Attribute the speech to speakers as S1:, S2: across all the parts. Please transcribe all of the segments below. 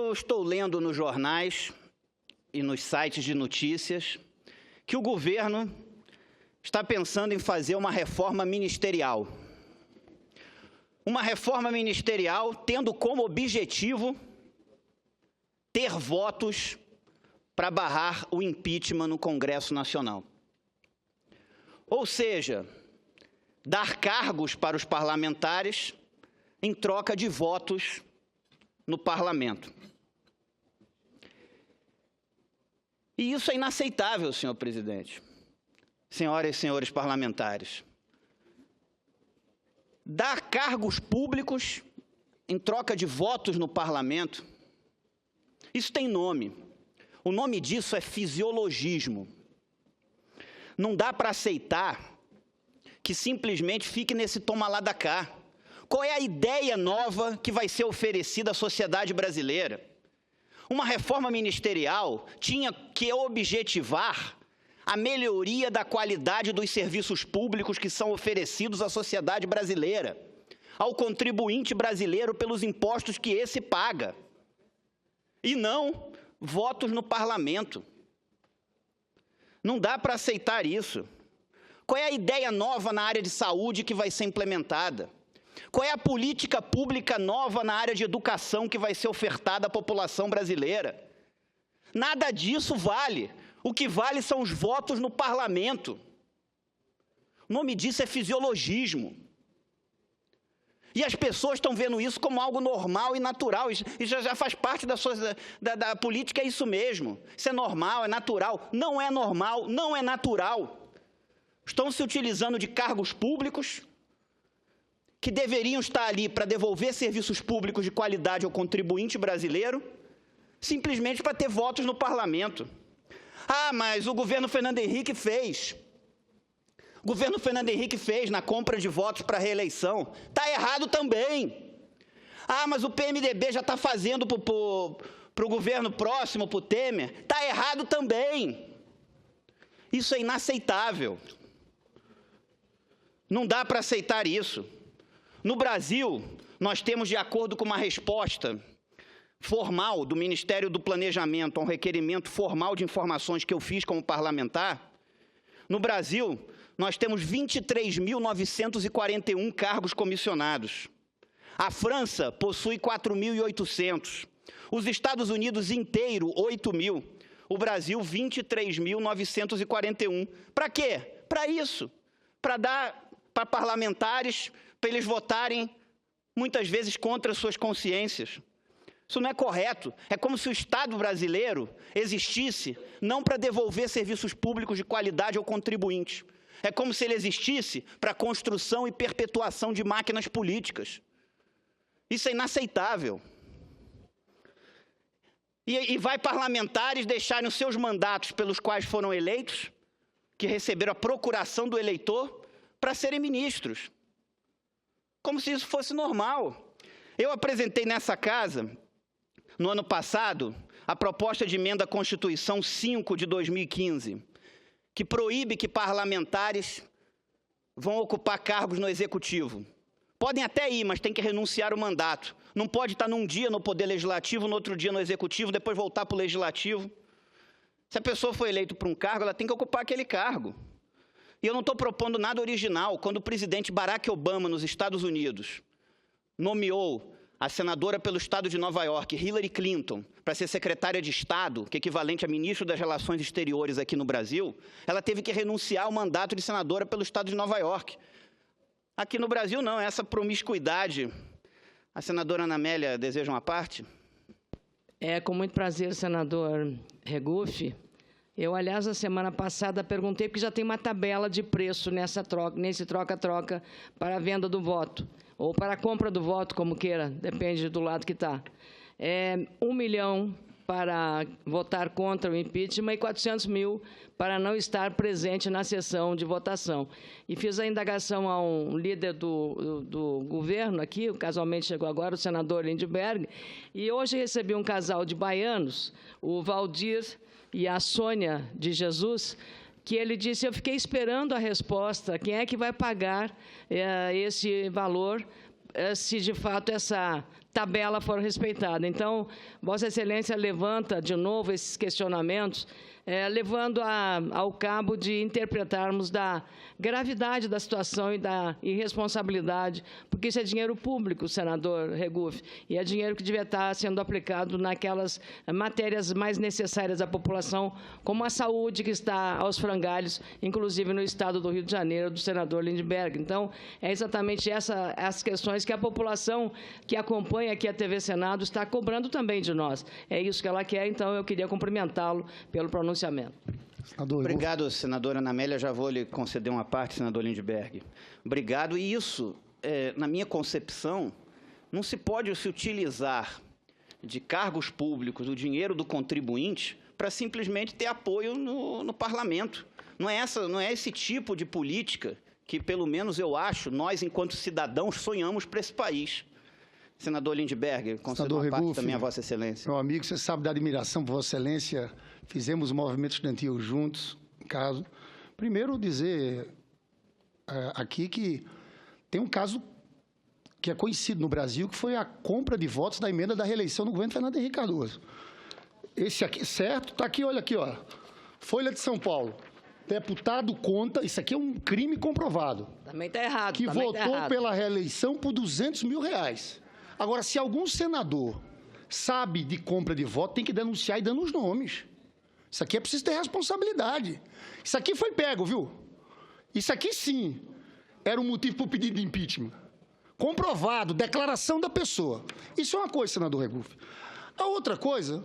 S1: Eu estou lendo nos jornais e nos sites de notícias que o governo está pensando em fazer uma reforma ministerial. Uma reforma ministerial tendo como objetivo ter votos para barrar o impeachment no Congresso Nacional. Ou seja, dar cargos para os parlamentares em troca de votos no parlamento. E isso é inaceitável, senhor presidente, senhoras e senhores parlamentares. Dar cargos públicos em troca de votos no parlamento, isso tem nome. O nome disso é fisiologismo. Não dá para aceitar que simplesmente fique nesse toma lá da cá. Qual é a ideia nova que vai ser oferecida à sociedade brasileira? Uma reforma ministerial tinha que objetivar a melhoria da qualidade dos serviços públicos que são oferecidos à sociedade brasileira, ao contribuinte brasileiro pelos impostos que esse paga, e não votos no parlamento. Não dá para aceitar isso. Qual é a ideia nova na área de saúde que vai ser implementada? Qual é a política pública nova na área de educação que vai ser ofertada à população brasileira? Nada disso vale. O que vale são os votos no parlamento. O nome disso é fisiologismo. E as pessoas estão vendo isso como algo normal e natural. Isso já faz parte da política, é isso mesmo. Isso é normal, é natural. Não é normal, não é natural. Estão se utilizando de cargos públicos que deveriam estar ali para devolver serviços públicos de qualidade ao contribuinte brasileiro, simplesmente para ter votos no parlamento. Ah, mas o governo Fernando Henrique fez. O governo Fernando Henrique fez na compra de votos para a reeleição. Está errado também. Ah, mas o PMDB já está fazendo para o governo próximo, para o Temer. Está errado também. Isso é inaceitável. Não dá para aceitar isso. No Brasil, nós temos, de acordo com uma resposta formal do Ministério do Planejamento a um requerimento formal de informações que eu fiz como parlamentar, no Brasil, nós temos 23.941 cargos comissionados. A França possui 4.800. Os Estados Unidos inteiro, 8.000. O Brasil, 23.941. Para quê? Para isso. Para dar para parlamentares, para eles votarem, muitas vezes, contra suas consciências. Isso não é correto. É como se o Estado brasileiro existisse não para devolver serviços públicos de qualidade ao contribuinte. É como se ele existisse para a construção e perpetuação de máquinas políticas. Isso é inaceitável. E vai parlamentares deixarem os seus mandatos pelos quais foram eleitos, que receberam a procuração do eleitor, para serem ministros. Como se isso fosse normal. Eu apresentei nessa casa, no ano passado, a proposta de emenda à Constituição 5 de 2015, que proíbe que parlamentares vão ocupar cargos no Executivo. Podem até ir, mas tem que renunciar ao mandato. Não pode estar num dia no Poder Legislativo, no outro dia no Executivo, depois voltar para o Legislativo. Se a pessoa foi eleita para um cargo, ela tem que ocupar aquele cargo. E eu não estou propondo nada original. Quando o presidente Barack Obama, nos Estados Unidos, nomeou a senadora pelo estado de Nova York, Hillary Clinton, para ser secretária de Estado, que é equivalente a ministro das Relações Exteriores aqui no Brasil, ela teve que renunciar ao mandato de senadora pelo estado de Nova York. Aqui no Brasil, não, essa promiscuidade. A senadora Ana Amélia deseja uma parte?
S2: É com muito prazer, senador Regufe. Eu, aliás, a semana passada perguntei, porque já tem uma tabela de preço nesse troca-troca para a venda do voto, ou para a compra do voto, como queira, depende do lado que está. 1 milhão para votar contra o impeachment e 400 mil para não estar presente na sessão de votação. E fiz a indagação a um líder do governo aqui, casualmente chegou agora, o senador Lindbergh, e hoje recebi um casal de baianos, o Valdir e a Sônia de Jesus, que ele disse, eu fiquei esperando a resposta, quem é que vai pagar esse valor, se de fato essa tabela for respeitada. Então, Vossa Excelência levanta de novo esses questionamentos, levando ao cabo de interpretarmos da gravidade da situação e da irresponsabilidade, porque isso é dinheiro público, senador Regufe, e é dinheiro que devia estar sendo aplicado naquelas matérias mais necessárias à população, como a saúde, que está aos frangalhos, inclusive no estado do Rio de Janeiro, do senador Lindbergh. Então, é exatamente essas questões que a população que acompanha aqui a TV Senado está cobrando também de nós. É isso que ela quer, então eu queria cumprimentá-lo pelo pronunciamento.
S1: Obrigado, senadora Ana Amélia. Já vou lhe conceder uma parte, senador Lindbergh. Obrigado. E isso, na minha concepção, não se pode se utilizar de cargos públicos, do dinheiro do contribuinte, para simplesmente ter apoio no parlamento. Não é esse tipo de política que, pelo menos eu acho, nós, enquanto cidadãos, sonhamos para esse país. Senador Lindbergh, concedo uma parte também a Vossa Excelência.
S3: Meu amigo, você sabe da admiração por Vossa Excelência. Fizemos o movimento estudantil juntos, no caso. Primeiro, dizer aqui que tem um caso que é conhecido no Brasil, que foi a compra de votos da emenda da reeleição do governo Fernando Henrique Cardoso. Esse aqui, certo? Está aqui, olha aqui, ó. Folha de São Paulo. Deputado conta, isso aqui é um crime comprovado.
S2: Também está errado.
S3: Que votou pela reeleição por R$200 mil. Agora, se algum senador sabe de compra de voto, tem que denunciar e dando os nomes. Isso aqui é preciso ter responsabilidade. Isso aqui foi pego, viu? Isso aqui, sim, era um motivo para o pedido de impeachment. Comprovado, declaração da pessoa. Isso é uma coisa, senador Regufe. A outra coisa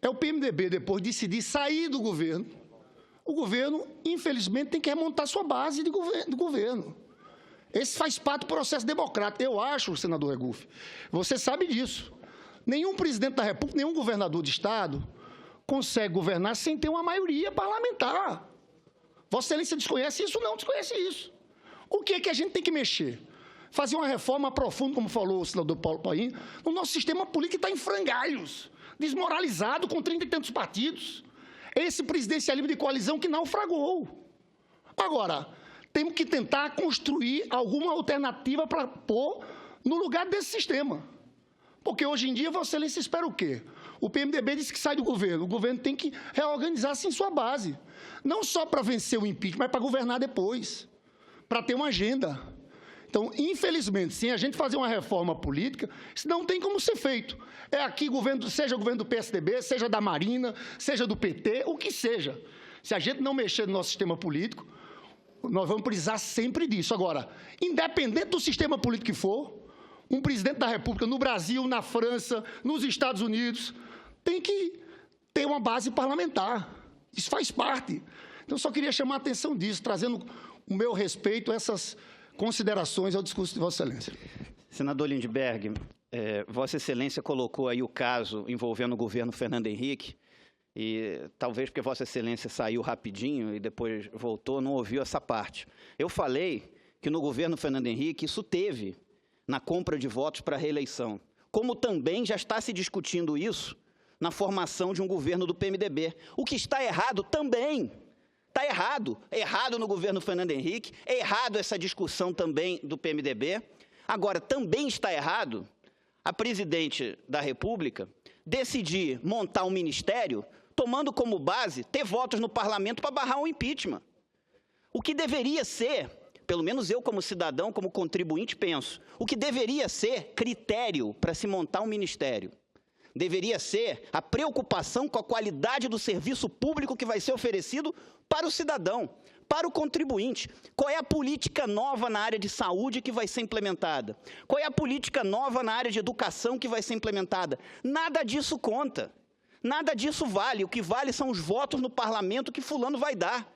S3: é o PMDB, depois de decidir sair do governo. O governo, infelizmente, tem que remontar sua base do governo. Esse faz parte do processo democrático. Eu acho, senador Regufe, você sabe disso. Nenhum presidente da República, nenhum governador de Estado consegue governar sem ter uma maioria parlamentar. Vossa Excelência desconhece isso? Não desconhece isso. O que é que a gente tem que mexer? Fazer uma reforma profunda, como falou o senador Paulo Paim, no nosso sistema político que está em frangalhos, desmoralizado, com 30 e tantos partidos. Esse presidencialismo de coalizão que naufragou. Agora, temos que tentar construir alguma alternativa para pôr no lugar desse sistema. Porque hoje em dia, Vossa Excelência espera o quê? O PMDB disse que sai do governo. O governo tem que reorganizar-se em sua base. Não só para vencer o impeachment, mas para governar depois. Para ter uma agenda. Então, infelizmente, sem a gente fazer uma reforma política, isso não tem como ser feito. É aqui, seja o governo do PSDB, seja da Marina, seja do PT, o que seja. Se a gente não mexer no nosso sistema político, nós vamos precisar sempre disso. Agora, independente do sistema político que for, um presidente da República no Brasil, na França, nos Estados Unidos, tem que ter uma base parlamentar. Isso faz parte. Então, eu só queria chamar a atenção disso, trazendo o meu respeito a essas considerações ao discurso de Vossa Excelência.
S1: Senador Lindbergh, Vossa Excelência colocou aí o caso envolvendo o governo Fernando Henrique, e talvez porque Vossa Excelência saiu rapidinho e depois voltou, não ouviu essa parte. Eu falei que no governo Fernando Henrique isso teve na compra de votos para a reeleição, como também já está se discutindo isso na formação de um governo do PMDB. O que está errado também. Está errado. É errado no governo Fernando Henrique, é errado essa discussão também do PMDB. Agora, também está errado a presidente da República decidir montar um ministério tomando como base ter votos no parlamento para barrar um impeachment. O que deveria ser, pelo menos eu como cidadão, como contribuinte, penso, o que deveria ser critério para se montar um ministério deveria ser a preocupação com a qualidade do serviço público que vai ser oferecido para o cidadão, para o contribuinte. Qual é a política nova na área de saúde que vai ser implementada? Qual é a política nova na área de educação que vai ser implementada? Nada disso conta. Nada disso vale. O que vale são os votos no parlamento que fulano vai dar.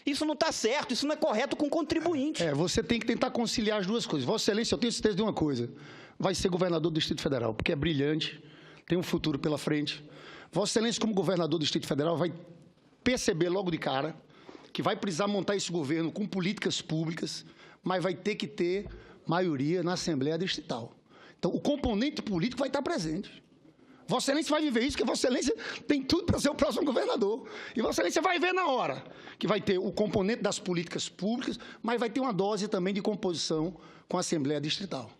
S1: Isso não está certo, isso não é correto com o contribuinte.
S3: Você tem que tentar conciliar as duas coisas. Vossa Excelência, eu tenho certeza de uma coisa. Vai ser governador do Distrito Federal, porque é brilhante, tem um futuro pela frente. Vossa Excelência, como governador do Distrito Federal, vai perceber logo de cara que vai precisar montar esse governo com políticas públicas, mas vai ter que ter maioria na Assembleia Distrital. Então, o componente político vai estar presente. Vossa Excelência vai viver isso, porque Vossa Excelência tem tudo para ser o próximo governador. E Vossa Excelência vai ver na hora que vai ter o componente das políticas públicas, mas vai ter uma dose também de composição com a Assembleia Distrital.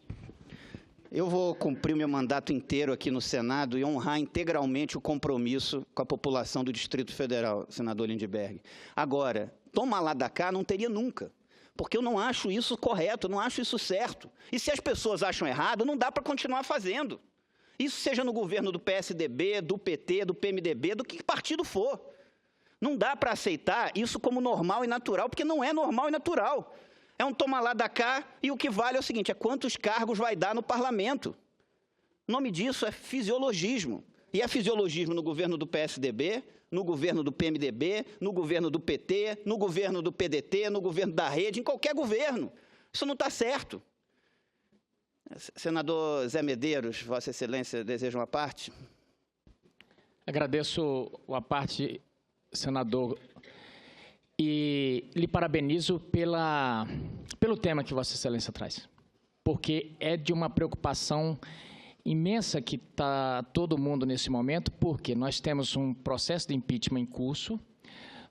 S1: Eu vou cumprir o meu mandato inteiro aqui no Senado e honrar integralmente o compromisso com a população do Distrito Federal, senador Lindbergh. Agora, toma lá da cá não teria nunca, porque eu não acho isso correto, não acho isso certo. E se as pessoas acham errado, não dá para continuar fazendo. Isso seja no governo do PSDB, do PT, do PMDB, do que partido for. Não dá para aceitar isso como normal e natural, porque não é normal e natural. É um toma lá da cá e o que vale é o seguinte, é quantos cargos vai dar no parlamento. O nome disso é fisiologismo. E é fisiologismo no governo do PSDB, no governo do PMDB, no governo do PT, no governo do PDT, no governo da Rede, em qualquer governo. Isso não está certo. Senador Zé Medeiros, Vossa Excelência, deseja uma parte?
S4: Agradeço a parte, senador, e lhe parabenizo pelo tema que Vossa Excelência traz, porque é de uma preocupação imensa que está todo mundo nesse momento, porque nós temos um processo de impeachment em curso,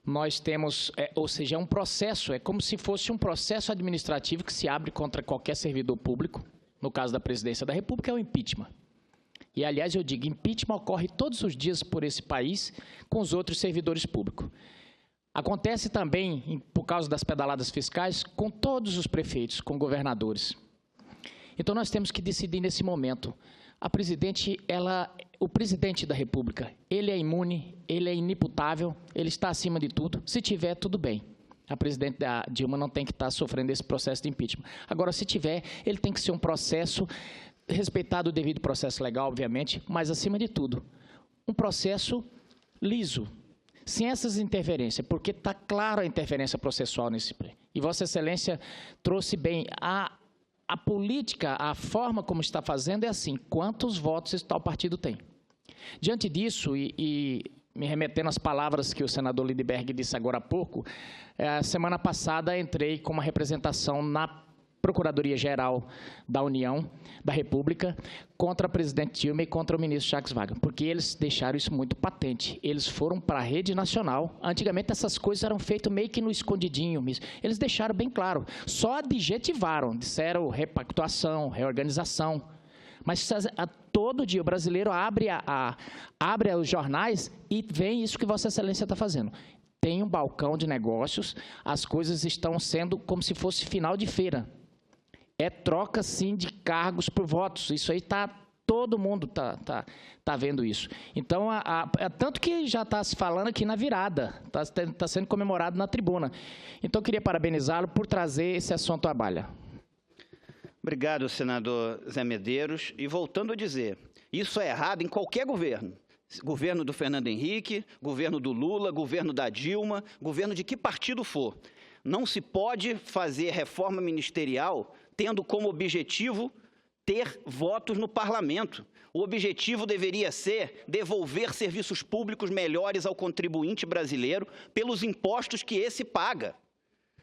S4: nós temos, ou seja, é um processo, é como se fosse um processo administrativo que se abre contra qualquer servidor público, no caso da Presidência da República, é o impeachment. E, aliás, eu digo, impeachment ocorre todos os dias por esse país com os outros servidores públicos. Acontece também, por causa das pedaladas fiscais, com todos os prefeitos, com governadores. Então, nós temos que decidir nesse momento. O presidente da República, ele é imune, ele é inimputável, ele está acima de tudo. Se tiver, tudo bem. A presidente da Dilma não tem que estar sofrendo esse processo de impeachment. Agora, se tiver, ele tem que ser um processo, respeitado o devido processo legal, obviamente, mas, acima de tudo, um processo liso, sem essas interferências, porque está clara a interferência processual nesse plano. E Vossa Excelência trouxe bem a política, a forma como está fazendo é assim, quantos votos tal partido tem. Diante disso, e me remetendo às palavras que o senador Lindbergh disse agora há pouco, semana passada entrei com uma representação na Procuradoria-Geral da União, da República, contra a presidente Dilma e contra o ministro Jacques Wagner, porque eles deixaram isso muito patente. Eles foram para a rede nacional. Antigamente, essas coisas eram feitas meio que no escondidinho mesmo. Eles deixaram bem claro. Só adjetivaram, disseram repactuação, reorganização. Mas todo dia o brasileiro abre os jornais e vê isso que Vossa Excelência está fazendo. Tem um balcão de negócios, as coisas estão sendo como se fosse final de feira. É troca, sim, de cargos por votos. Isso aí todo mundo tá vendo isso. Então, tanto que já está se falando aqui na virada, está sendo comemorado na tribuna. Então, eu queria parabenizá-lo por trazer esse assunto à baila.
S1: Obrigado, senador Zé Medeiros. E voltando a dizer, isso é errado em qualquer governo. Governo do Fernando Henrique, governo do Lula, governo da Dilma, governo de que partido for. Não se pode fazer reforma ministerial tendo como objetivo ter votos no parlamento. O objetivo deveria ser devolver serviços públicos melhores ao contribuinte brasileiro pelos impostos que esse paga.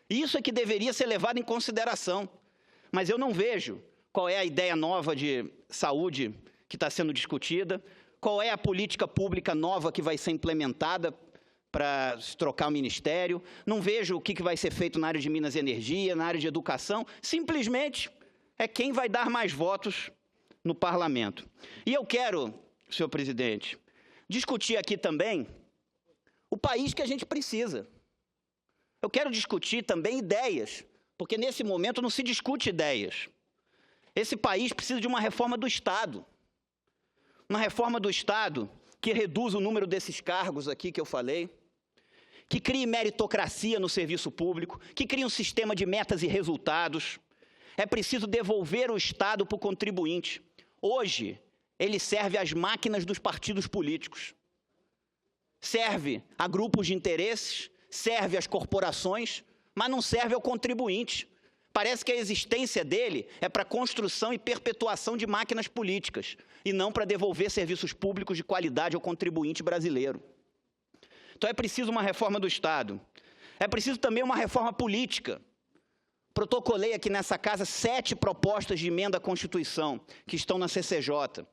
S1: Isso é que deveria ser levado em consideração. Mas eu não vejo qual é a ideia nova de saúde que está sendo discutida, qual é a política pública nova que vai ser implementada para se trocar o ministério, não vejo o que vai ser feito na área de Minas e Energia, na área de educação, simplesmente é quem vai dar mais votos no parlamento. E eu quero, senhor presidente, discutir aqui também o país que a gente precisa. Eu quero discutir também ideias, porque nesse momento não se discute ideias. Esse país precisa de uma reforma do Estado. Uma reforma do Estado que reduza o número desses cargos aqui que eu falei, que crie meritocracia no serviço público, que crie um sistema de metas e resultados. É preciso devolver o Estado para o contribuinte. Hoje, ele serve às máquinas dos partidos políticos. Serve a grupos de interesses, serve às corporações, mas não serve ao contribuinte. Parece que a existência dele é para construção e perpetuação de máquinas políticas, e não para devolver serviços públicos de qualidade ao contribuinte brasileiro. Então é preciso uma reforma do Estado. É preciso também uma reforma política. Protocolei aqui nessa casa 7 propostas de emenda à Constituição que estão na CCJ.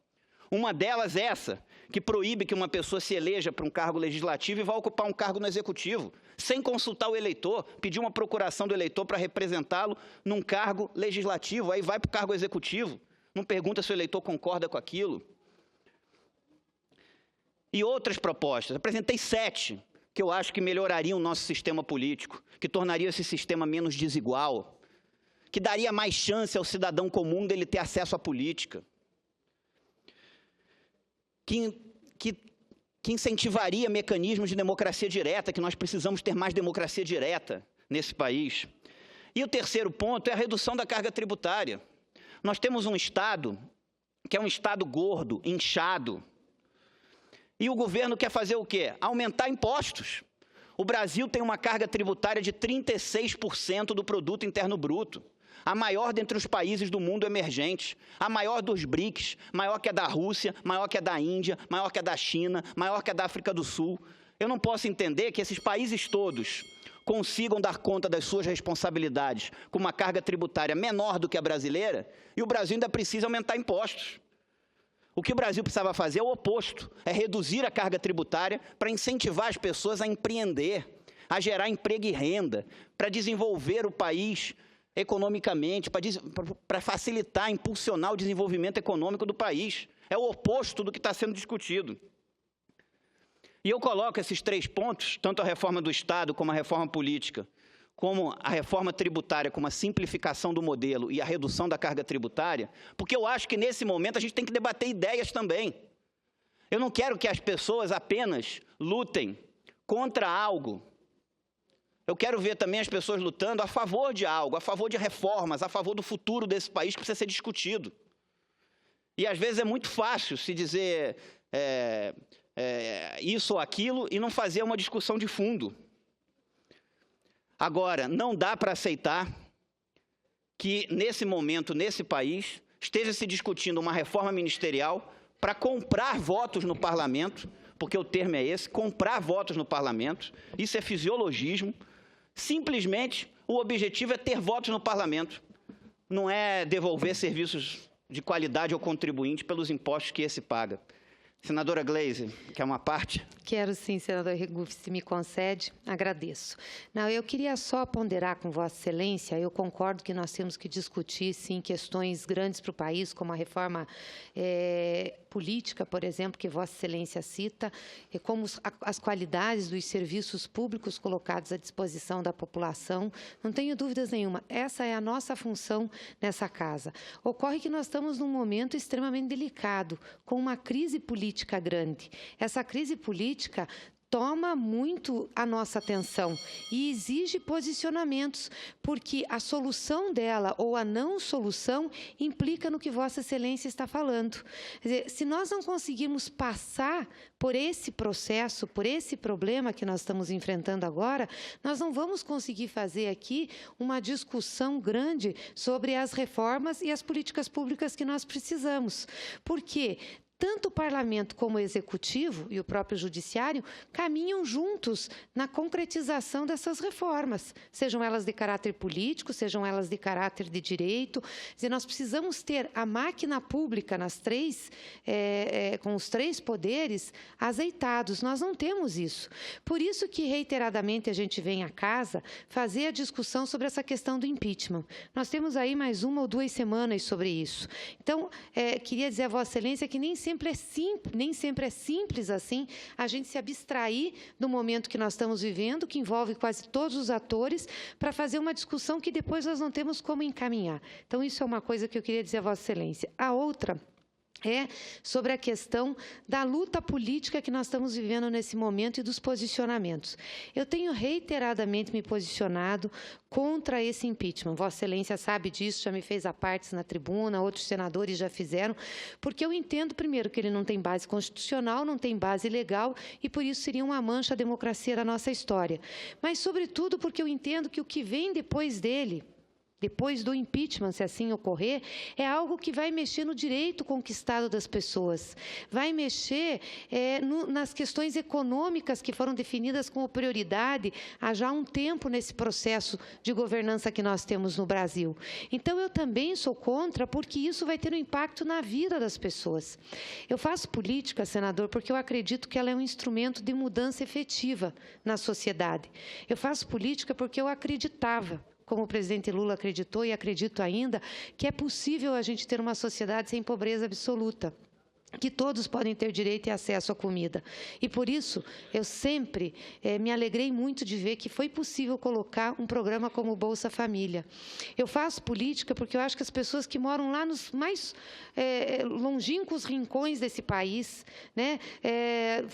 S1: Uma delas é essa, que proíbe que uma pessoa se eleja para um cargo legislativo e vá ocupar um cargo no Executivo, sem consultar o eleitor, pedir uma procuração do eleitor para representá-lo num cargo legislativo, aí vai para o cargo executivo. não pergunta se o eleitor concorda com aquilo. E outras propostas. Apresentei 7, que eu acho que melhorariam o nosso sistema político, que tornaria esse sistema menos desigual, que daria mais chance ao cidadão comum dele ter acesso à política, que incentivaria mecanismos de democracia direta, que nós precisamos ter mais democracia direta nesse país. E o terceiro ponto é a redução da carga tributária. Nós temos um Estado que é um Estado gordo, inchado, e o governo quer fazer o quê? Aumentar impostos. O Brasil tem uma carga tributária de 36% do produto interno bruto, a maior dentre os países do mundo emergente, a maior dos BRICS, maior que a da Rússia, maior que a da Índia, maior que a da China, maior que a da África do Sul. Eu não posso entender que esses países todos consigam dar conta das suas responsabilidades com uma carga tributária menor do que a brasileira, e o Brasil ainda precisa aumentar impostos. O que o Brasil precisava fazer é o oposto, é reduzir a carga tributária para incentivar as pessoas a empreender, a gerar emprego e renda, para desenvolver o país economicamente, para facilitar, impulsionar o desenvolvimento econômico do país. É o oposto do que está sendo discutido. E eu coloco esses 3 pontos, tanto a reforma do Estado como a reforma política, como a reforma tributária, como a simplificação do modelo e a redução da carga tributária, porque eu acho que nesse momento a gente tem que debater ideias também. Eu não quero que as pessoas apenas lutem contra algo. Eu quero ver também as pessoas lutando a favor de algo, a favor de reformas, a favor do futuro desse país que precisa ser discutido. E às vezes é muito fácil se dizer isso ou aquilo e não fazer uma discussão de fundo. Agora, não dá para aceitar que, nesse momento, nesse país, esteja se discutindo uma reforma ministerial para comprar votos no parlamento, porque o termo é esse, comprar votos no parlamento. Isso é fisiologismo. Simplesmente, o objetivo é ter votos no parlamento. Não é devolver serviços de qualidade ao contribuinte pelos impostos que esse paga. Senadora Gleisi, quer uma parte?
S5: Quero sim, senador Regufe, se me concede, agradeço. Não, eu queria só ponderar com Vossa Excelência, eu concordo que nós temos que discutir, sim, questões grandes para o país, como a reforma política, por exemplo, que Vossa Excelência cita, e como as qualidades dos serviços públicos colocados à disposição da população. Não tenho dúvidas nenhuma, essa é a nossa função nessa casa. Ocorre que nós estamos num momento extremamente delicado, com uma crise política grande. Essa crise política toma muito a nossa atenção e exige posicionamentos, porque a solução dela ou a não solução implica no que Vossa Excelência está falando. Quer dizer, se nós não conseguirmos passar por esse processo, por esse problema que nós estamos enfrentando agora, nós não vamos conseguir fazer aqui uma discussão grande sobre as reformas e as políticas públicas que nós precisamos. Por quê? Tanto o Parlamento como o Executivo e o próprio Judiciário caminham juntos na concretização dessas reformas, sejam elas de caráter político, sejam elas de caráter de direito. Quer dizer, nós precisamos ter a máquina pública com os 3 poderes azeitados. Nós não temos isso. Por isso que, reiteradamente, a gente vem à casa fazer a discussão sobre essa questão do impeachment. Nós temos aí mais 1 ou 2 semanas sobre isso. Então, queria dizer a Vossa Excelência que nem sempre é simples assim a gente se abstrair do momento que nós estamos vivendo, que envolve quase todos os atores, para fazer uma discussão que depois nós não temos como encaminhar. Então, isso é uma coisa que eu queria dizer a Vossa Excelência. A outra é sobre a questão da luta política que nós estamos vivendo nesse momento e dos posicionamentos. Eu tenho reiteradamente me posicionado contra esse impeachment. Vossa Excelência sabe disso, já me fez a parte na tribuna, outros senadores já fizeram, porque eu entendo, primeiro, que ele não tem base constitucional, não tem base legal, e por isso seria uma mancha à democracia da nossa história. Mas, sobretudo, porque eu entendo que o que vem depois dele, depois do impeachment, se assim ocorrer, é algo que vai mexer no direito conquistado das pessoas, vai mexer nas questões econômicas que foram definidas como prioridade há já um tempo nesse processo de governança que nós temos no Brasil. Então, eu também sou contra, porque isso vai ter um impacto na vida das pessoas. Eu faço política, senador, porque eu acredito que ela é um instrumento de mudança efetiva na sociedade. Eu faço política porque eu acreditava, como o presidente Lula acreditou e acredito ainda, que é possível a gente ter uma sociedade sem pobreza absoluta, que todos podem ter direito e acesso à comida. E, por isso, eu sempre me alegrei muito de ver que foi possível colocar um programa como o Bolsa Família. Eu faço política porque eu acho que as pessoas que moram lá nos mais longínquos rincões desse país, né,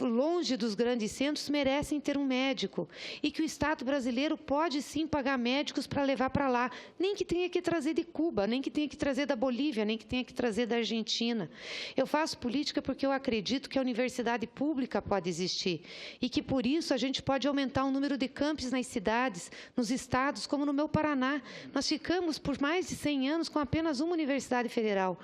S5: longe dos grandes centros, merecem ter um médico. E que o Estado brasileiro pode, sim, pagar médicos para levar para lá. Nem que tenha que trazer de Cuba, nem que tenha que trazer da Bolívia, nem que tenha que trazer da Argentina. Eu faço política porque eu acredito que a universidade pública pode existir e que, por isso, a gente pode aumentar o número de campos nas cidades, nos estados, como no meu Paraná. Nós ficamos por mais de 100 anos com apenas uma universidade federal.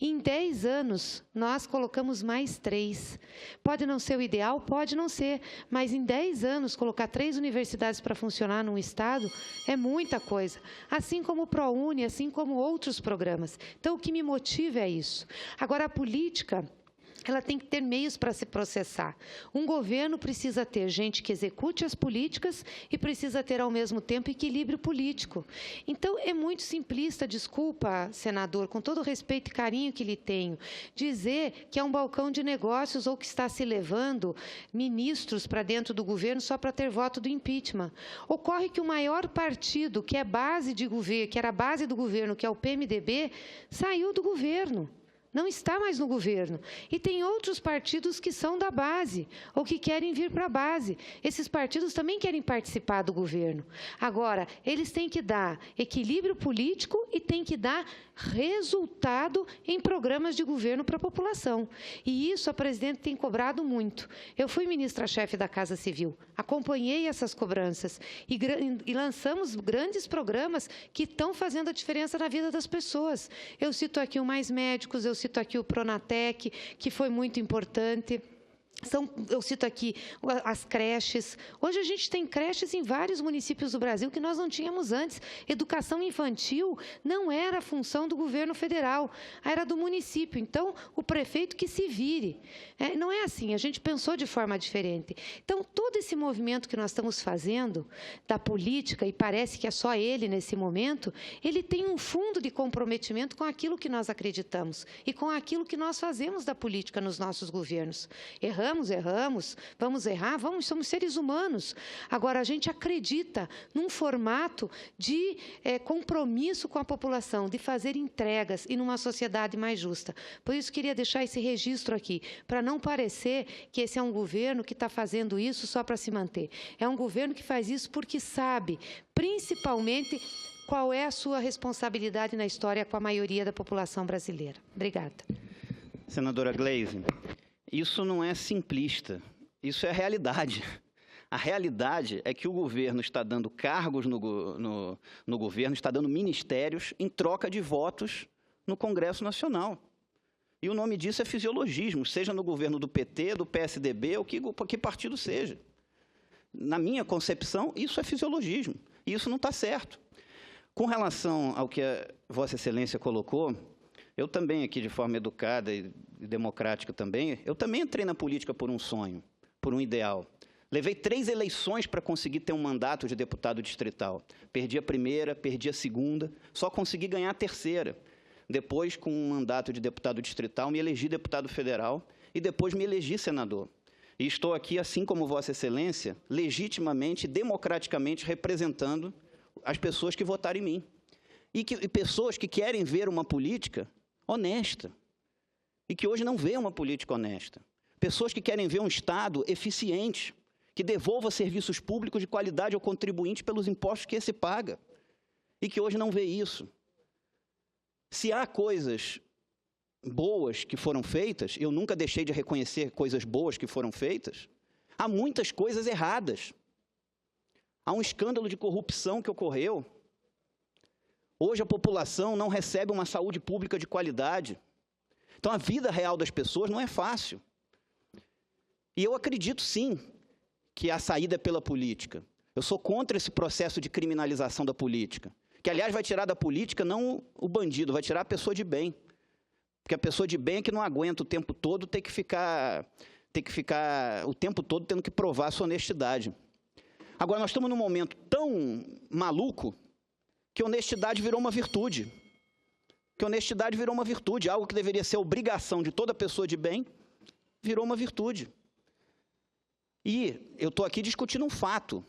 S5: E em 10 anos, nós colocamos mais 3. Pode não ser o ideal, pode não ser, mas em 10 anos, colocar 3 universidades para funcionar num estado é muita coisa. Assim como o ProUni, assim como outros programas. Então, o que me motiva é isso. Agora, a política, ela tem que ter meios para se processar. Um governo precisa ter gente que execute as políticas e precisa ter, ao mesmo tempo, equilíbrio político. Então, é muito simplista, desculpa, senador, com todo o respeito e carinho que lhe tenho, dizer que é um balcão de negócios ou que está se levando ministros para dentro do governo só para ter voto do impeachment. Ocorre que o maior partido, que é base de governo, que era a base do governo, que é o PMDB, saiu do governo. Não está mais no governo. E tem outros partidos que são da base, ou que querem vir para a base. Esses partidos também querem participar do governo. Agora, eles têm que dar equilíbrio político e têm que dar resultado em programas de governo para a população. E isso a presidente tem cobrado muito. Eu fui ministra-chefe da Casa Civil, acompanhei essas cobranças e lançamos grandes programas que estão fazendo a diferença na vida das pessoas. Eu cito aqui o Mais Médicos, eu cito aqui o Pronatec, que foi muito importante. Eu cito aqui as creches. Hoje a gente tem creches em vários municípios do Brasil que nós não tínhamos antes. Educação infantil não era a função do governo federal, era do município. Então, o prefeito que se vire. Não é assim, a gente pensou de forma diferente. Então, todo esse movimento que nós estamos fazendo da política, e parece que é só ele nesse momento, ele tem um fundo de comprometimento com aquilo que nós acreditamos e com aquilo que nós fazemos da política nos nossos governos. Erramos, vamos errar, somos seres humanos. Agora, a gente acredita num formato de compromisso com a população, de fazer entregas e numa sociedade mais justa. Por isso, queria deixar esse registro aqui, para não parecer que esse é um governo que está fazendo isso só para se manter. É um governo que faz isso porque sabe, principalmente, qual é a sua responsabilidade na história com a maioria da população brasileira. Obrigada.
S1: Senadora Gleisi, isso não é simplista, isso é a realidade. A realidade é que o governo está dando cargos no governo, está dando ministérios em troca de votos no Congresso Nacional. E o nome disso é fisiologismo, seja no governo do PT, do PSDB, ou que partido seja. Na minha concepção, isso é fisiologismo, e isso não está certo. Com relação ao que a Vossa Excelência colocou, eu também, aqui de forma educada e democrática também, eu também entrei na política por um sonho, por um ideal. Levei 3 eleições para conseguir ter um mandato de deputado distrital. Perdi a primeira, perdi a segunda, só consegui ganhar a terceira. Depois, com um mandato de deputado distrital, me elegi deputado federal e depois me elegi senador. E estou aqui, assim como Vossa Excelência, legitimamente, democraticamente representando as pessoas que votaram em mim. E pessoas que querem ver uma política honesta. E que hoje não vê uma política honesta. Pessoas que querem ver um Estado eficiente, que devolva serviços públicos de qualidade ao contribuinte pelos impostos que esse paga. E que hoje não vê isso. Se há coisas boas que foram feitas, eu nunca deixei de reconhecer coisas boas que foram feitas, há muitas coisas erradas. Há um escândalo de corrupção que ocorreu. Hoje a população não recebe uma saúde pública de qualidade. Então a vida real das pessoas não é fácil. E eu acredito sim que a saída é pela política. Eu sou contra esse processo de criminalização da política. Que, aliás, vai tirar da política não o bandido, vai tirar a pessoa de bem. Porque a pessoa de bem é que não aguenta o tempo todo ter que ficar o tempo todo tendo que provar a sua honestidade. Agora, nós estamos num momento tão maluco que honestidade virou uma virtude. Que honestidade virou uma virtude, algo que deveria ser obrigação de toda pessoa de bem, virou uma virtude. E eu estou aqui discutindo um fato,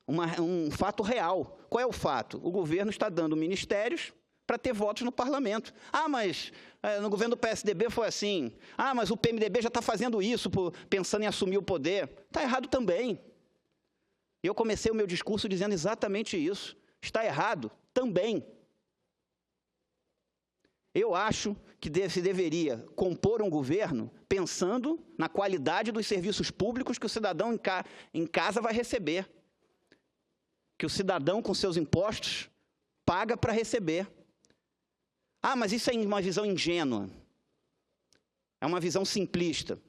S1: um fato real. Qual é o fato? O governo está dando ministérios para ter votos no parlamento. Ah, mas no governo do PSDB foi assim. Ah, mas o PMDB já está fazendo isso, pensando em assumir o poder. Está errado também. Eu comecei o meu discurso dizendo exatamente isso. Está errado também. Eu acho que se deveria compor um governo pensando na qualidade dos serviços públicos que o cidadão em casa vai receber. Que o cidadão, com seus impostos, paga para receber. Ah, mas isso é uma visão ingênua. É uma visão simplista.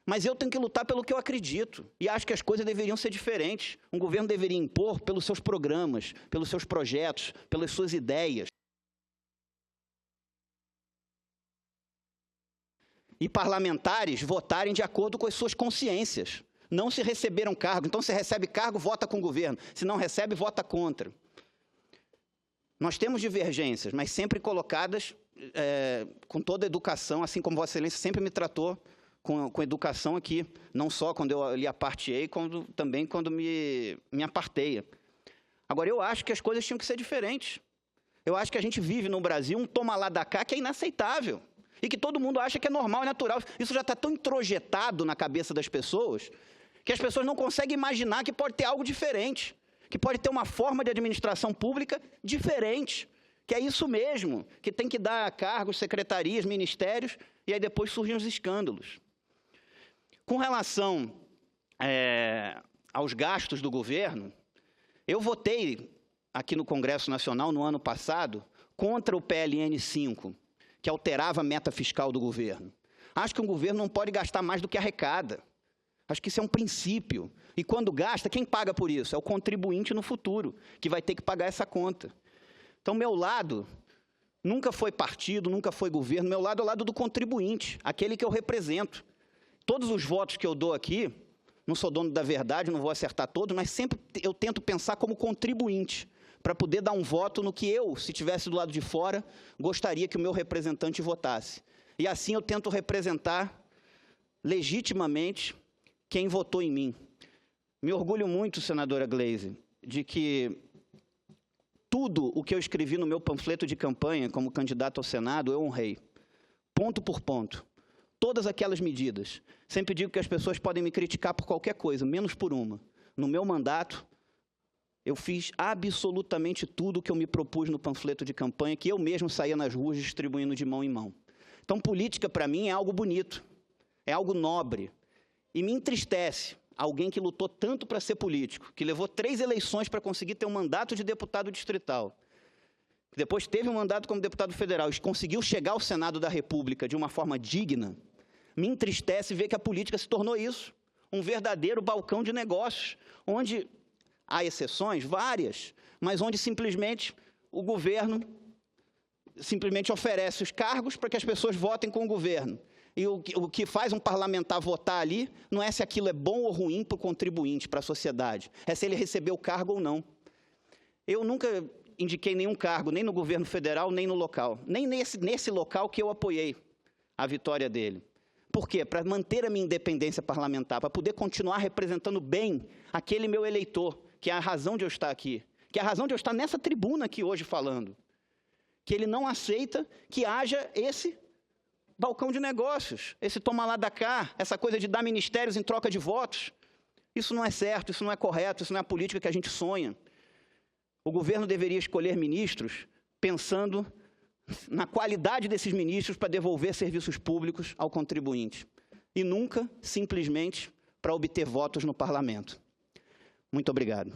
S1: Mas eu tenho que lutar pelo que eu acredito. E acho que as coisas deveriam ser diferentes. Um governo deveria impor pelos seus programas, pelos seus projetos, pelas suas ideias. E parlamentares votarem de acordo com as suas consciências. Não se receberam cargo. Então, se recebe cargo, vota com o governo. Se não recebe, vota contra. Nós temos divergências, mas sempre colocadas com toda a educação, assim como Vossa Excelência sempre me tratou com educação aqui, não só quando eu lhe aparteei, também quando me aparteia. Agora, eu acho que as coisas tinham que ser diferentes. Eu acho que a gente vive no Brasil um toma lá da cá que é inaceitável. E que todo mundo acha que é normal e natural. Isso já está tão introjetado na cabeça das pessoas, que as pessoas não conseguem imaginar que pode ter algo diferente, que pode ter uma forma de administração pública diferente, que é isso mesmo, que tem que dar cargos, secretarias, ministérios, e aí depois surgem os escândalos. Com relação aos gastos do governo, eu votei aqui no Congresso Nacional, no ano passado, contra o PLN 5, que alterava a meta fiscal do governo. Acho que um governo não pode gastar mais do que arrecada. Acho que isso é um princípio. E quando gasta, quem paga por isso? É o contribuinte no futuro, que vai ter que pagar essa conta. Então, meu lado nunca foi partido, nunca foi governo. Meu lado é o lado do contribuinte, aquele que eu represento. Todos os votos que eu dou aqui, não sou dono da verdade, não vou acertar todos, mas sempre eu tento pensar como contribuinte, para poder dar um voto no que eu, se estivesse do lado de fora, gostaria que o meu representante votasse. E assim eu tento representar legitimamente quem votou em mim. Me orgulho muito, senadora Gleisi, de que tudo o que eu escrevi no meu panfleto de campanha como candidato ao Senado, eu honrei, ponto por ponto. Todas aquelas medidas. Sempre digo que as pessoas podem me criticar por qualquer coisa, menos por uma. No meu mandato, eu fiz absolutamente tudo o que eu me propus no panfleto de campanha, que eu mesmo saía nas ruas distribuindo de mão em mão. Então, política, para mim, é algo bonito, é algo nobre. E me entristece alguém que lutou tanto para ser político, que levou 3 eleições para conseguir ter um mandato de deputado distrital, que depois teve um mandato como deputado federal e conseguiu chegar ao Senado da República de uma forma digna. Me entristece ver que a política se tornou isso, um verdadeiro balcão de negócios, onde há exceções, várias, mas onde simplesmente o governo simplesmente oferece os cargos para que as pessoas votem com o governo. E o que faz um parlamentar votar ali não é se aquilo é bom ou ruim para o contribuinte, para a sociedade, é se ele recebeu o cargo ou não. Eu nunca indiquei nenhum cargo, nem no governo federal, nem no local, nem nesse local que eu apoiei a vitória dele. Por quê? Para manter a minha independência parlamentar, para poder continuar representando bem aquele meu eleitor, que é a razão de eu estar aqui, que é a razão de eu estar nessa tribuna aqui hoje falando, que ele não aceita que haja esse balcão de negócios, esse toma lá da cá, essa coisa de dar ministérios em troca de votos. Isso não é certo, isso não é correto, isso não é a política que a gente sonha. O governo deveria escolher ministros pensando na qualidade desses ministros para devolver serviços públicos ao contribuinte, e nunca, simplesmente, para obter votos no parlamento. Muito obrigado.